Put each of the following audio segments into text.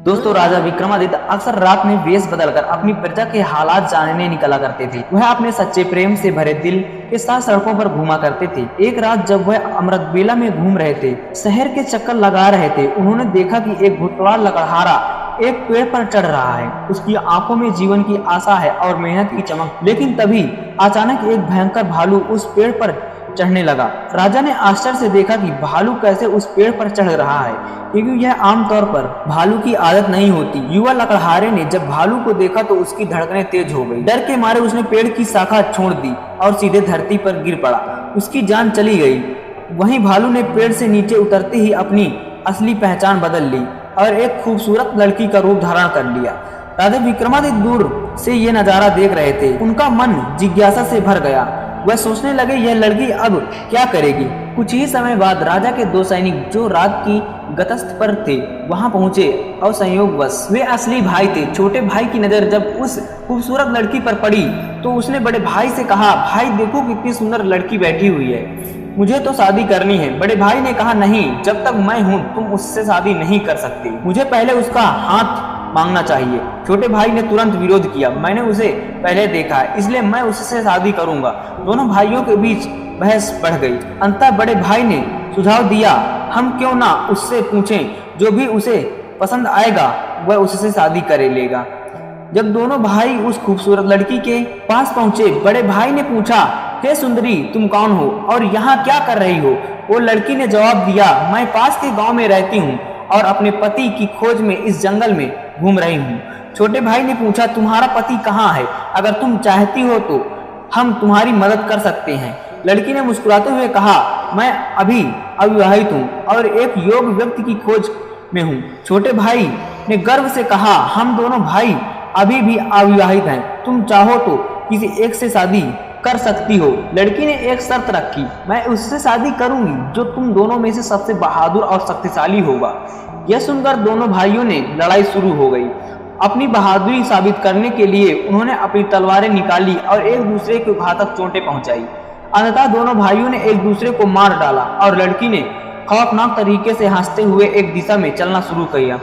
दोस्तों, राजा विक्रमादित्य अक्सर रात में वेश बदलकर अपनी प्रजा के हालात जानने निकला करते थे। वह अपने सच्चे प्रेम से भरे दिल के साथ सड़कों पर घूमा करते थे। एक रात जब वह अमृतबेला में घूम रहे थे, शहर के चक्कर लगा रहे थे, उन्होंने देखा कि एक भुतवाल लकड़हारा एक पेड़ पर चढ़ रहा है। उसकी आंखों में जीवन की आशा है और मेहनत की चमक। लेकिन तभी अचानक एक भयंकर भालू उस पेड़ पर चढ़ने लगा। राजा ने आश्चर्य से देखा कि भालू कैसे उस पेड़ पर चढ़ रहा है, क्योंकि यह आमतौर पर भालू की आदत नहीं होती। युवा लकड़हारे ने जब भालू को देखा तो उसकी धड़कनें तेज हो गई। डर के मारे उसने पेड़ की शाखा छोड़ दी और सीधे धरती पर गिर पड़ा। उसकी जान चली गई। वहीं भालू ने पेड़ से नीचे उतरते ही अपनी असली पहचान बदल ली और एक खूबसूरत लड़की का रूप धारण कर लिया। राजा विक्रमादित्य दूर से ये नजारा देख रहे थे। उनका मन जिज्ञासा से भर गया। वह सोचने लगे, यह लड़की अब क्या करेगी। कुछ ही समय बाद राजा के दो सैनिक जो रात की गश्त पर थे वहां पहुंचे और संयोगवश वे असली भाई थे। छोटे भाई की नजर जब उस खूबसूरत लड़की पर पड़ी तो उसने बड़े भाई से कहा, भाई देखो कितनी सुंदर लड़की बैठी हुई है, मुझे तो शादी करनी है। बड़े भाई ने कहा, नहीं, जब तक मैं हूं तुम उससे शादी नहीं कर सकते, मुझे पहले उसका हाथ मांगना चाहिए। छोटे भाई ने तुरंत विरोध किया, मैंने उसे पहले देखा है, इसलिए मैं उससे शादी करूंगा। दोनों भाइयों के बीच बहस बढ़ गई। अंततः बड़े भाई ने सुझाव दिया, हम क्यों ना उससे पूछें, जो भी उसे पसंद आएगा वह उससे शादी करे लेगा। जब दोनों भाई उस खूबसूरत लड़की के पास पहुंचे, बड़े भाई ने पूछा, हे सुंदरी, तुम कौन हो और यहाँ क्या कर रही हो। वो लड़की ने जवाब दिया, मैं पास के गांव में रहती हूँ और अपने पति की खोज में इस जंगल में घूम रही हूँ। छोटे भाई ने पूछा, तुम्हारा पति कहाँ है, अगर तुम चाहती हो तो हम तुम्हारी मदद कर सकते हैं। लड़की ने मुस्कुराते हुए कहा, मैं अभी अविवाहित हूँ और एक योग्य व्यक्ति की खोज में हूँ। छोटे भाई ने गर्व से कहा, हम दोनों भाई अभी भी अविवाहित हैं, तुम चाहो तो किसी एक से शादी कर सकती हो। लड़की ने एक शर्त रखी, मैं उससे शादी करूंगी जो तुम दोनों में से सबसे बहादुर और शक्तिशाली होगा। यह सुनकर दोनों भाइयों ने लड़ाई शुरू हो गई। अपनी बहादुरी साबित करने के लिए उन्होंने अपनी तलवारें निकाली और एक दूसरे को घातक चोटें पहुंचाई। अंततः दोनों भाइयों ने एक दूसरे को मार डाला और लड़की ने खौफनाक तरीके से हंसते हुए एक दिशा में चलना शुरू किया।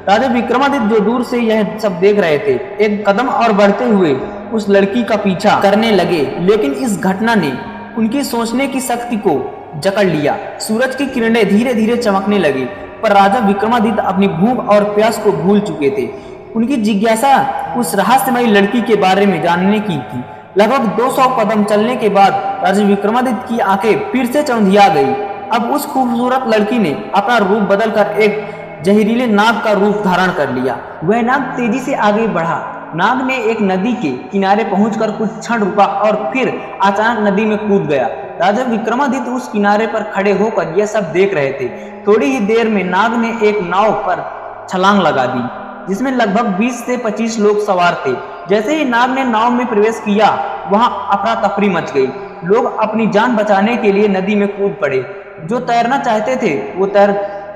राजा विक्रमादित्य जो दूर से यह सब देख रहे थे, एक कदम और बढ़ते हुए उस लड़की का पीछा करने लगे। लेकिन इस घटना ने उनकी सोचने की शक्ति को जकड़ लिया। सूरज की किरणें धीरे धीरे चमकने लगी, पर राजा विक्रमादित्य अपनी भूख और प्यास को भूल चुके थे। उनकी जिज्ञासा उस रहस्यमयी लड़की के बारे में जानने की थी। लगभग 200 कदम चलने के बाद राजा विक्रमादित्य की आंखें फिर से चौंधिया गई। अब उस खूबसूरत लड़की ने अपना रूप बदलकर एक जहरीले नाग का रूप धारण कर लिया। वह नाग तेजी से आगे बढ़ा। नाग ने एक नदी के किनारे पहुंचकर कुछ क्षण रुका और फिर अचानक नदी में कूद गया। राजा विक्रमादित्य उस किनारे पर खड़े होकर यह सब देख रहे थे। थोड़ी ही देर में नाग ने एक नाव पर छलांग लगा दी, जिसमें लगभग 20 से 25 लोग सवार थे। जैसे ही नाग ने नाव में प्रवेश किया, वहां अफरा तफरी मच गई। लोग अपनी जान बचाने के लिए नदी में कूद पड़े। जो तैरना चाहते थे वो तैर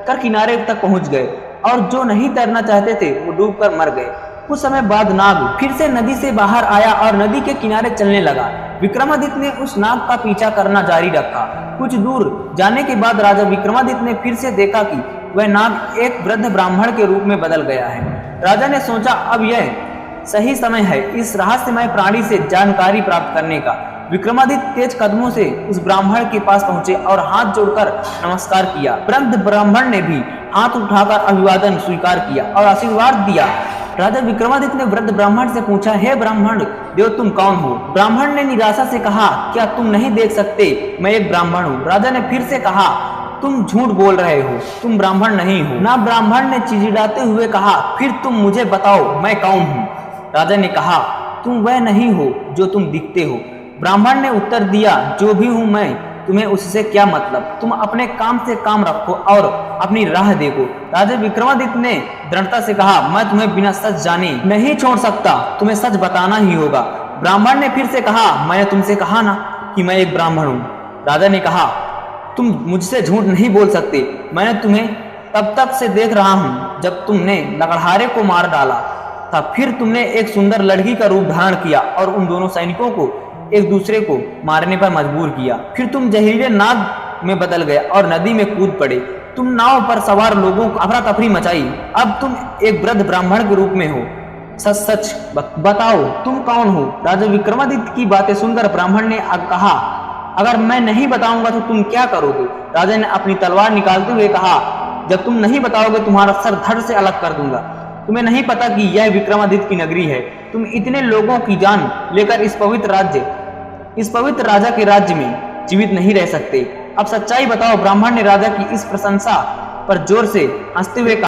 कर किनारे तक पहुंच गए और जो नहीं तैरना चाहते थे वो डूबकर मर गए। कुछ समय बाद नाग फिर से नदी से बाहर आया और नदी के किनारे चलने लगा। विक्रमादित्य ने उस नाग का पीछा करना जारी रखा। कुछ दूर जाने के बाद राजा विक्रमादित्य ने फिर से देखा कि वह नाग एक वृद्ध ब्राह्मण के रूप में बदल गया है। राजा ने सोचा, अब यह सही समय है इस रहस्यमय प्राणी से जानकारी प्राप्त करने का। विक्रमादित्य तेज कदमों से उस ब्राह्मण के पास पहुंचे और हाथ जोड़कर नमस्कार किया। वृद्ध ब्राह्मण ने भी हाथ उठाकर अभिवादन स्वीकार किया और आशीर्वाद दिया। राजा विक्रमादित्य ने वृद्ध ब्राह्मण से पूछा, हे ब्राह्मण देव, तुम कौन हो। ब्राह्मण ने निराशा से कहा, क्या तुम नहीं देख सकते मैं एक ब्राह्मण हूँ। राजा ने फिर से कहा, तुम झूठ बोल रहे हो, तुम ब्राह्मण नहीं हो। ना ब्राह्मण ने चिड़चिड़ाते हुए कहा, फिर तुम मुझे बताओ मैं कौन हूँ। राजा ने कहा, तुम वह नहीं हो जो तुम दिखते हो। ब्राह्मण ने उत्तर दिया, जो भी हूँ मैं, तुम्हें उससे क्या मतलब, तुम अपने काम से काम रखो और अपनी राह देखो। राजा विक्रमादित्य ने दृढ़ता से कहा, मैं तुम्हें बिना सच जाने नहीं छोड़ सकता, तुम्हें सच बताना ही होगा। ब्राह्मण ने फिर से कहा, मैंने तुमसे कहा ना कि मैं एक ब्राह्मण हूँ। राजा ने कहा, तुम मुझसे झूठ नहीं बोल सकते, मैंने तुम्हें तब तक से देख रहा हूँ जब तुमने लकड़हारे को मार डाला था। फिर तुमने एक सुंदर लड़की का रूप धारण किया और उन दोनों सैनिकों को एक दूसरे को मारने पर मजबूर किया। फिर तुम जहरीले नाग में बदल गए और नदी में कूद पड़े। तुम नाव पर सवार लोगों को अफरा तफरी मचाई। अब तुम एक वृद्ध ब्राह्मण के रूप में हो। सच सच बताओ तुम कौन हो? राजा विक्रमादित्य की बातें सुनकर ब्राह्मण ने कहा, अगर मैं नहीं बताऊंगा तो तुम क्या करोगे? राजा ने अपनी तलवार निकालते हुए कहा, जब तुम नहीं बताओगे तुम्हारा सर धड़ से अलग कर दूंगा। तुम्हें नहीं पता कि यह विक्रमादित्य की नगरी है। तुम इतने लोगों की जान लेकर इस पवित्र राजा के राज्य में जीवित नहीं रह सकते। अब सच्चाई बताओ। ब्राह्मण ने राजा की इस प्रशंसा पर जोर से हंसते हुए कहा,